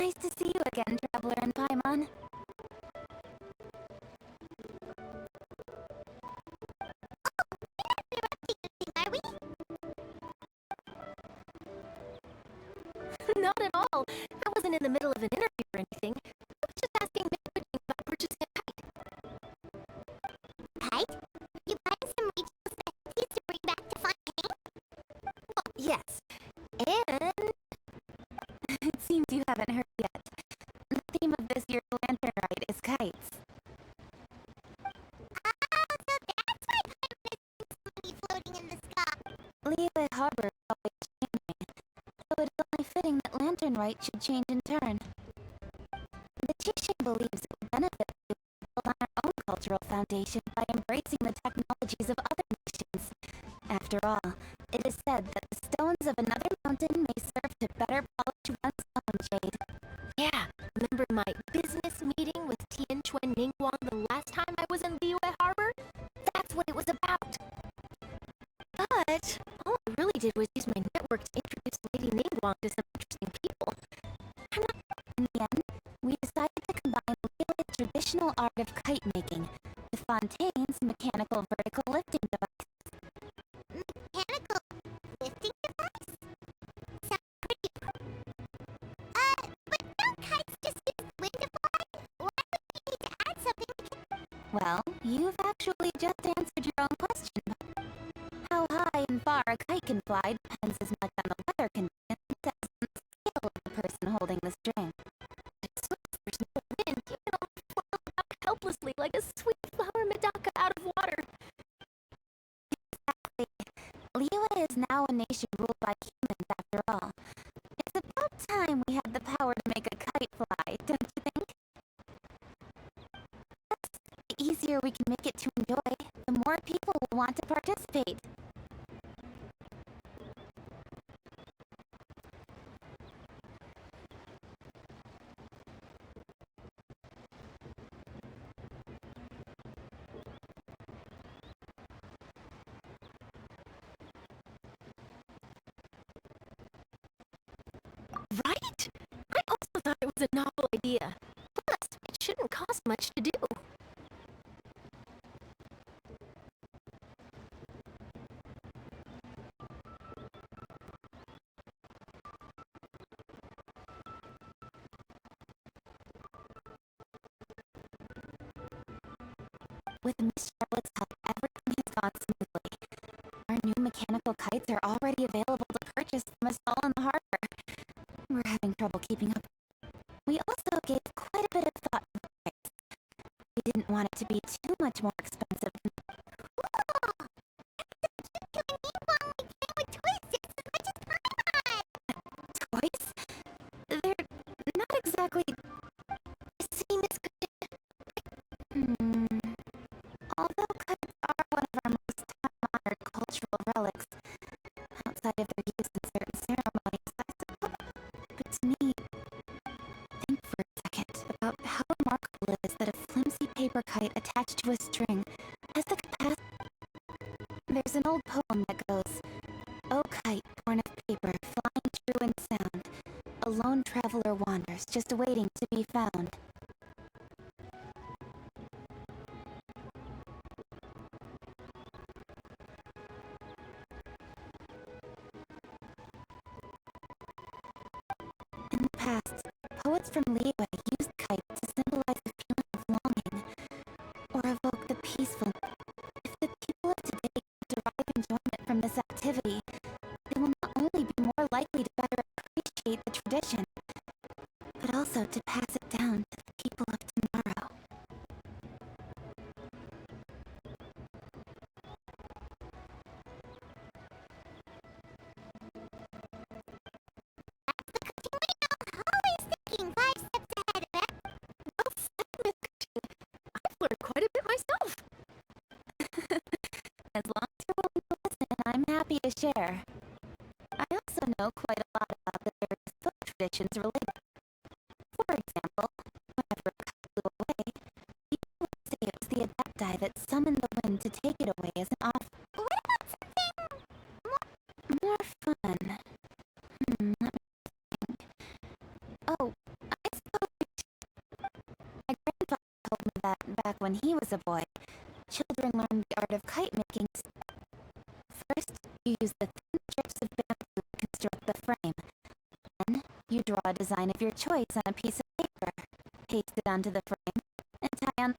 Nice to see you again, Traveler and Paimon. Are we? Not at all. I wasn't in the middle of an interview or anything. I was just asking Keching about purchasing a kite. Kite? You buying some regional specialties to bring back to Fontaine? Well, yes. And It seems you haven't heard yet. The theme of this year's lantern ride is kites. Oh, so that's why Paimon is seeing so many floating in the sky. Lyune Harbor is always changing, so it is only fitting that lantern rite should change in turn. The Keching believes it would benefit you to build on our own cultural foundation by embracing the technologies of other nations. After all, it is said that the stones of another mountain may serve to better polish one's own shade. yeah, remember my business meeting with Tian Chuen Ningguang the last time I was in Lyue Harbor? That's what it was about. But all I really did was use my network to introduce Lady Ningguang to some interesting people. In the end, we decided to combine Lyue's traditional art of kite making with Fontaine's mechanical vertical lifting device. Mechanical lifting device? Sounds pretty but don't kites just use the wind to fly? Why would we need to add something Well, you've actually just answered your own question. How high and far a kite can fly depends as much on the weather conditions as on the skill of the person holding the string. So if there's no wind, you can only flail about helplessly like a sweet flower medaka out of water. Exactly. Lyue is now a nation ruled by humans after all. It's about time we had the power to make a kite fly, don't you think? Plus, the easier we can make it to enjoy, the more people will want to participate. Right? I also thought it was a novel idea. Plus, it shouldn't cost much to do. With Miss Charlotte's help, everything has gone smoothly. Our new mechanical kites are already available to purchase from us all in the harbor. We're having trouble keeping up. We also gave quite a bit of thought to the price. We didn't want it to be too much more expensive than Cool! You and Ningguang like playing with toys just as much as Paimon! toys. They're not exactly The same as Hmm. Although kites are one of our most time-honored cultural relics, outside of their use in certain ceremonies, I suppose. But to me, think for a second about how remarkable it is that a flimsy paper kite attached to a string has the capacity. There's an old poem that goes, "O kite born of paper, flying true and sound, a lone traveler wanders, just waiting to be found." In the past, poets from Lyue used kites to symbolize a feeling of longing, or evoke the peaceful. If the people of today derive enjoyment from this activity, they will not only be more likely to better appreciate the tradition, but also to pass it down to the people of tomorrow. Always thinking 5 steps ahead of it. well said, Miss Keching. I've learned quite a bit myself. As long as you're willing to listen, I'm happy to share. I also know quite a lot about the various folk traditions related. For example, whenever a kite flew away, people would say it was the adepti that summoned the wind to take it away as an off. What about something More fun. Let me think. Oh, told me that back when he was a boy, children learned the art of kite making. First, you use the thin strips of bamboo to construct the frame. Then, you draw a design of your choice on a piece of paper, paste it onto the frame, and tie on.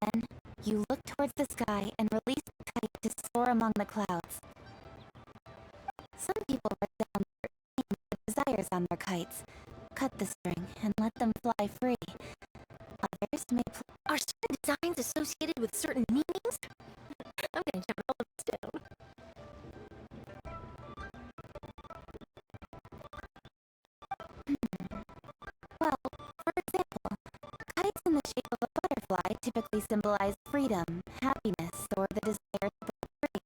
Then, you look towards the sky and release the kite to soar among the clouds. Some people write down their desires on their kites, cut the string, and let them fly free. Others may Are certain designs associated with certain meanings? I'm gonna jot all of this down. Well, for example, kites in the shape of a butterfly typically symbolize freedom, happiness, or the desire to break free.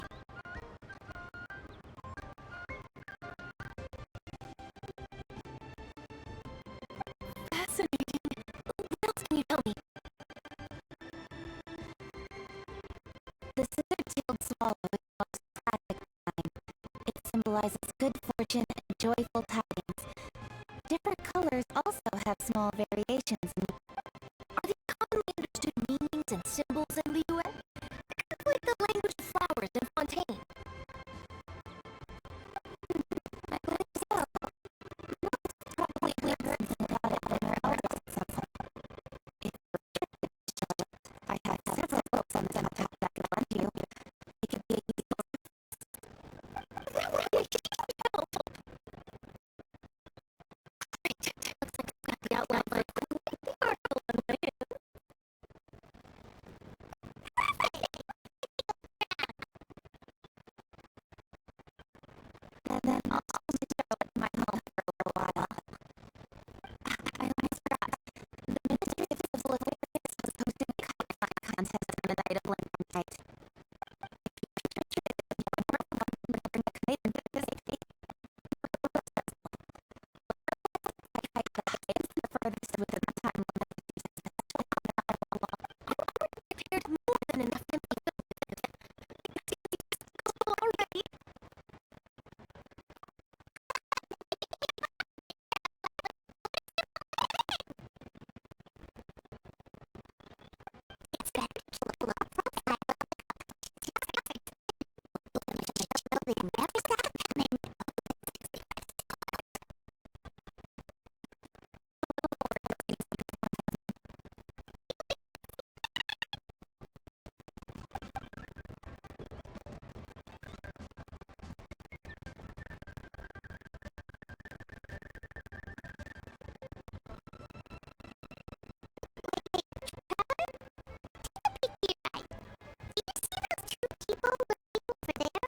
Fascinating. What else can you tell me? The scissor-tailed swallow is the most tragic sign. It symbolizes good fortune and joyful tidings. Different colors also have small variations in. Are these commonly understood meanings and symbols in Lyune? Kind of like the language of flowers in Fontaine. I believe so. Most probably we've heard about it when our elders said so. If you're restricted to show it, I have several books on the topic that I could lend you. It could be a useful. That would be helpful. Great. Looks like I've got the outline for the article on my end. And then I'll also show it to my home for a little while. I almost forgot. The Ministry of Civil Affairs was hosting a kite flying contest on the night of Lantern Night. If you're interested in knowing more about delivering a kite into the safety, I kite the highest and the furthest within the time limit that you set, especially on the island alone. I've already prepared more than enough info to fill with it. It's already. It's better to pull up profile building never stop coming. You're right. Do you see those two people looking over there?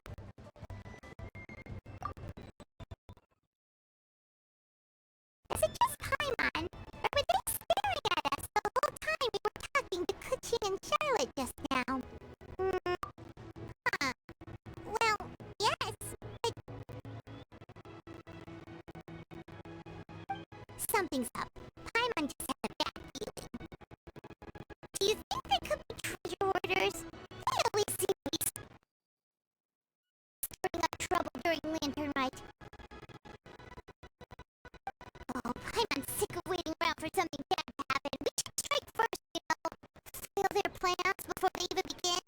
Is it just Paimon? Or were they staring at us the whole time we were talking to Keching and Charlotte just now? Huh. Well, yes, but... Something's up. Paimon just had a bad feeling. Do you think they could be treasure hoarders? They always seem to be stirring up trouble during Lantern Night. Oh, I'm sick of waiting around for something bad to happen. We should strike first, you know. Fail their plans before they even begin.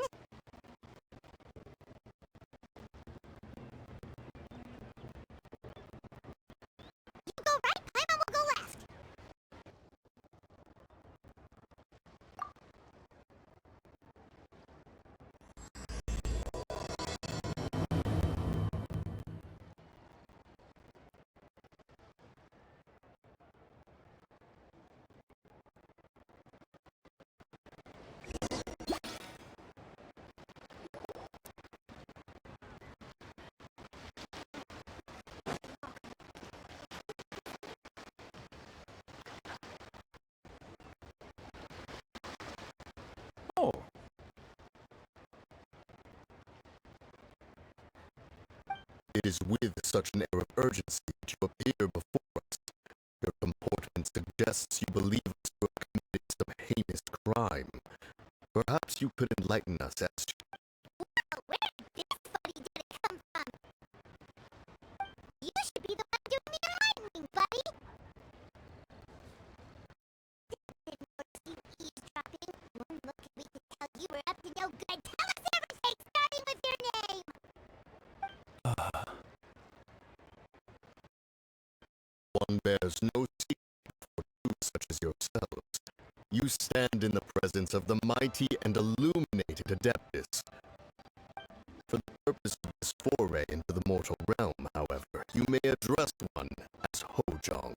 You go right, Paimon will go left. Oh, it is with such an air of urgency that you appear before us. Your comportment suggests you believe us to have committed some heinous crime. Perhaps you could enlighten us as to... Where did this buddy did it come from? You should be the one doing the enlightening, buddy. Didn't notice you eavesdropping to no good. Tell us everything, starting with your name. One bears no secret for two such as yourselves. You stand in the presence of the mighty and illuminated Adeptus. For the purpose of this foray into the mortal realm, however, you may address one as Hojong.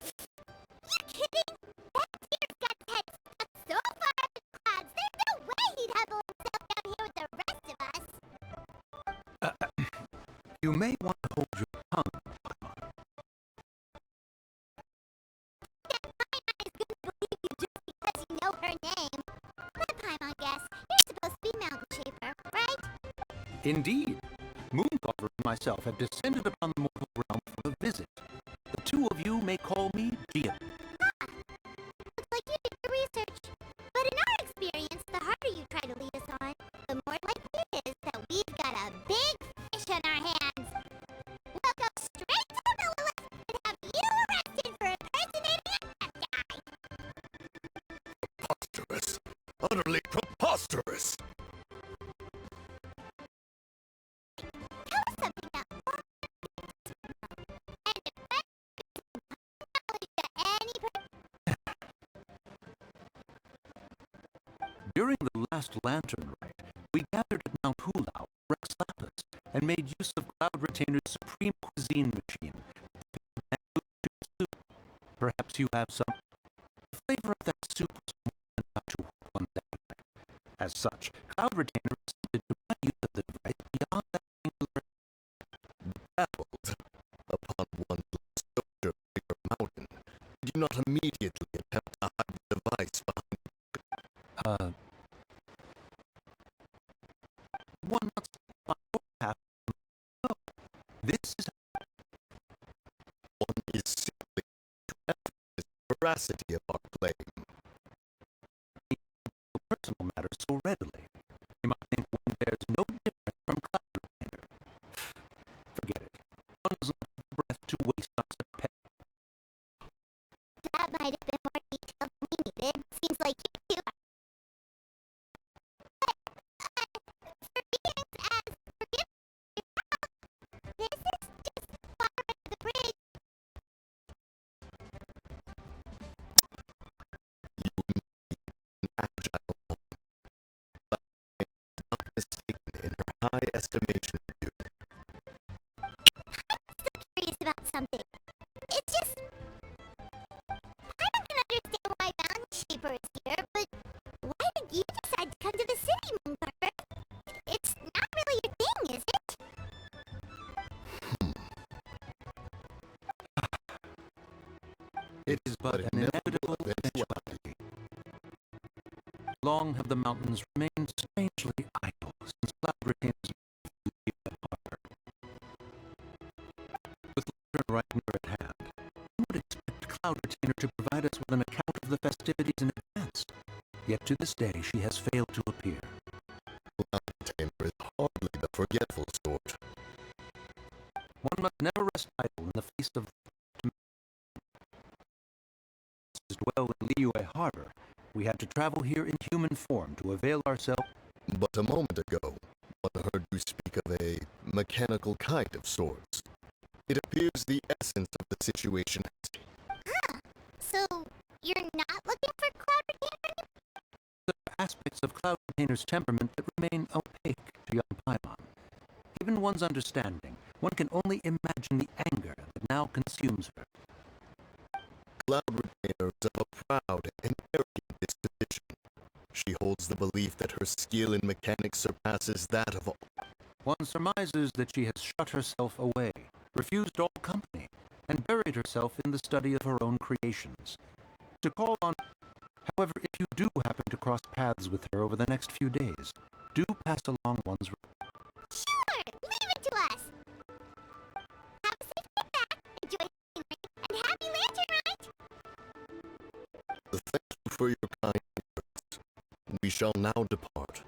You kidding? That deer's got his head stuck so far in the clouds, there's no way he'd humble himself down here with the rest of us. You may want to hold your tongue, Paimon. That Paimon is gonna believe you just because you know her name. Let Paimon guess. You're supposed to be Mountain Shaper, right? Indeed, Mooncarver and myself have descended upon the mortal realm for a visit. The two of you may call me Gian. Looks like you did your research. But in our experience, the harder you try to lead us on, the more likely it is that we've got a big fish on our hands. We'll go straight to the Lilith and have you arrested for impersonating a guy. Preposterous! Utterly preposterous! Tell us something now. And if that knowledge to any During the last lantern rite, we gathered at Mount Hulau, Rex Lapis, and made use of Cloud Retainer's supreme cuisine machine. Perhaps you have some. The flavor of that soup was more than enough to whet one's appetite. As such, Cloud Retainer insisted to my use of the device beyond that angular. Baffled upon one's last soldier of Bigger Mountain, did you not immediately attempt to hide the device behind one must have. No, this is one is simply to emphasize the veracity of our claim? personal matters so readily. You might think one bears no different from Cloud Retainer. Forget it. One doesn't have the breath to waste on such pet. that might have been more detailed than we needed. Seems like you two are. But, for being as forgiving, this is just water under the bridge. Agile woman, but I am not mistaken in her high estimation of you. I'm still curious about something. It's just. I don't can understand why Mountain Shaper is here, but why did you decide to come to the city, Mooncarver? It's not really your thing, is it? It is but an inevitable eventuality. Long have the mountains remained strangely idle since Cloud Retainer's harbor. With Lantern right near at hand, one would expect Cloud Retainer to provide us with an account of the festivities in advance. Yet to this day she has failed to appear. Cloud Retainer is hardly the forgetful sort. One must never rest idle in the face of dwell in Lyune Harbor. We had to travel here in human form to avail ourselves. But a moment ago, one heard you speak of a mechanical kind of sorts. It appears the essence of the situation has Huh. So, you're not looking for Cloud Retainer? There are aspects of Cloud Retainer's temperament that remain opaque to young Paimon. Given one's understanding, one can only imagine the anger that now consumes her. Cloud Retainer is of a proud and arrogant disposition. She holds the belief that her skill in mechanics surpasses that of all. One surmises that she has shut herself away, refused all company, and buried herself in the study of her own creations. To call on. However, if you do happen to cross paths with her over the next few days, do pass along one's. Sure, leave it to us. Have a safe trip back, enjoy the scenery, and happy lantern rite! Thank you for your kind words. We shall now depart.